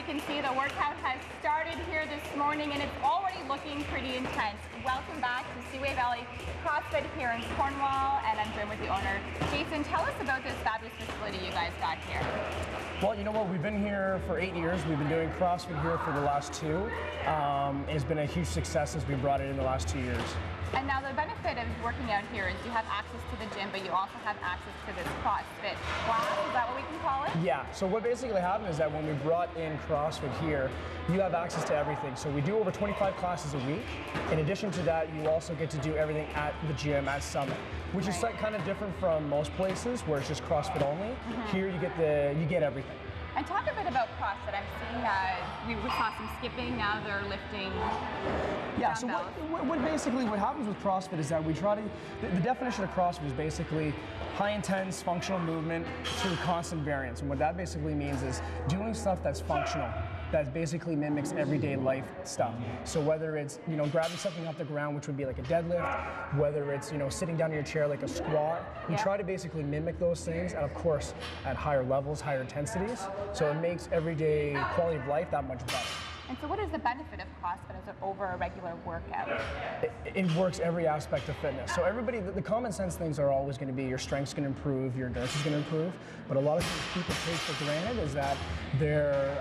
you can see the workout has started here this morning and it's already looking pretty intense. Welcome back to Seaway Valley CrossFit here in Cornwall, and I'm joined with the owner. Jason, tell us about this fabulous facility you guys got here. Well, you know what, we've been here for 8 years. We've been doing CrossFit here for the last 2. It's been a huge success since we brought it in the last 2 years. And now the benefit of working out here is you have access to the gym, but you also have access to this CrossFit class. Is that what we can call it? Yeah, so what basically happened is that when we brought in CrossFit here, you have access to everything. So we do over 25 classes a week. In addition to that, you also get to do everything at the gym at Summit, which is kind of different from most places where it's just CrossFit only. Here you get everything. And talk a bit about CrossFit. I'm seeing we saw some skipping, now they're lifting Yeah, so what happens with CrossFit is that we try to, the definition of CrossFit is basically high intense functional movement through constant variance. And what that basically means is doing stuff that's functional, that basically mimics everyday life stuff. So whether it's, grabbing something off the ground, which would be like a deadlift, whether it's, sitting down in your chair like a squat, we try to basically mimic those things, and of course, at higher levels, higher intensities. So it makes everyday quality of life that much better. And so what is the benefit of CrossFit as over a regular workout? It works every aspect of fitness. So everybody, the common sense things are always going to be your strength's going to improve, your endurance is going to improve, but a lot of things people take for granted is that their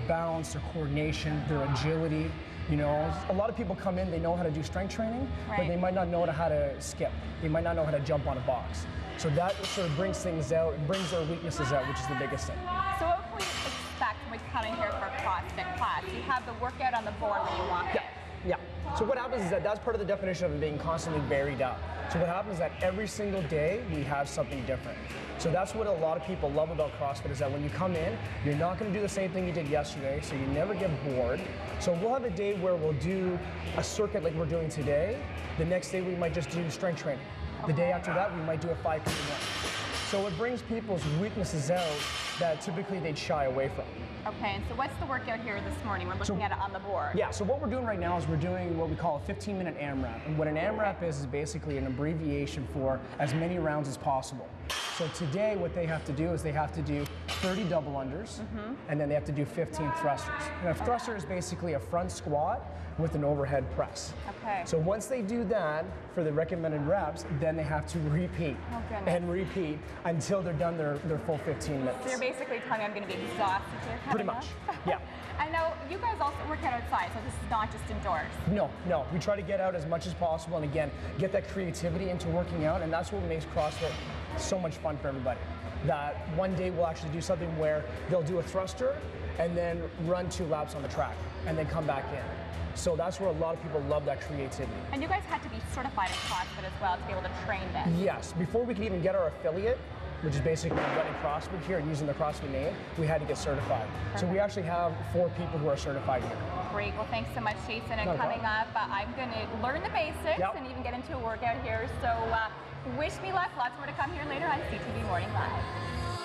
balance, their coordination, their agility. A lot of people come in, they know how to do strength training, but they might not know how to skip. They might not know how to jump on a box. So that sort of brings things out, brings their weaknesses out, which is the biggest thing. So what can we expect when we come in here for a CrossFit class? You have the workout on the board when you walk in. Yeah. So what happens is that's part of the definition of it being constantly varied up. So what happens is that every single day we have something different. So that's what a lot of people love about CrossFit is that when you come in, you're not going to do the same thing you did yesterday, so you never get bored. So we'll have a day where we'll do a circuit like we're doing today. The next day we might just do strength training. The day after that we might do a 5K run. So it brings people's weaknesses out that typically they'd shy away from. Okay, and so what's the workout here this morning? We're looking at it on the board. Yeah, so what we're doing right now is we're doing what we call a 15-minute AMRAP. And what an AMRAP is basically an abbreviation for as many rounds as possible. So today what they have to do is they have to do 30 double unders, and then they have to do 15 thrusters. And a thruster is basically a front squat with an overhead press. Okay. So once they do that for the recommended reps, then they have to repeat and repeat until they're done their full 15 minutes. So you're basically telling me I'm going to be exhausted here coming Pretty much, yeah. I know you guys also work out outside, so this is not just indoors. No. We try to get out as much as possible, and again, get that creativity into working out, and that's what makes CrossFit so much fun for everybody. That one day we'll actually do something where they'll do a thruster and then run 2 laps on the track and then come back in. So that's where a lot of people love that creativity. And you guys had to be certified in CrossFit as well to be able to train this. Yes, before we could even get our affiliate, which is basically running CrossFit here and using the CrossFit name, we had to get certified. Perfect. So we actually have 4 people who are certified here. Great, well thanks so much Jason, and coming up, I'm going to learn the basics and even get into a workout here. So wish me luck, lots more to come here later on CTV Morning Live.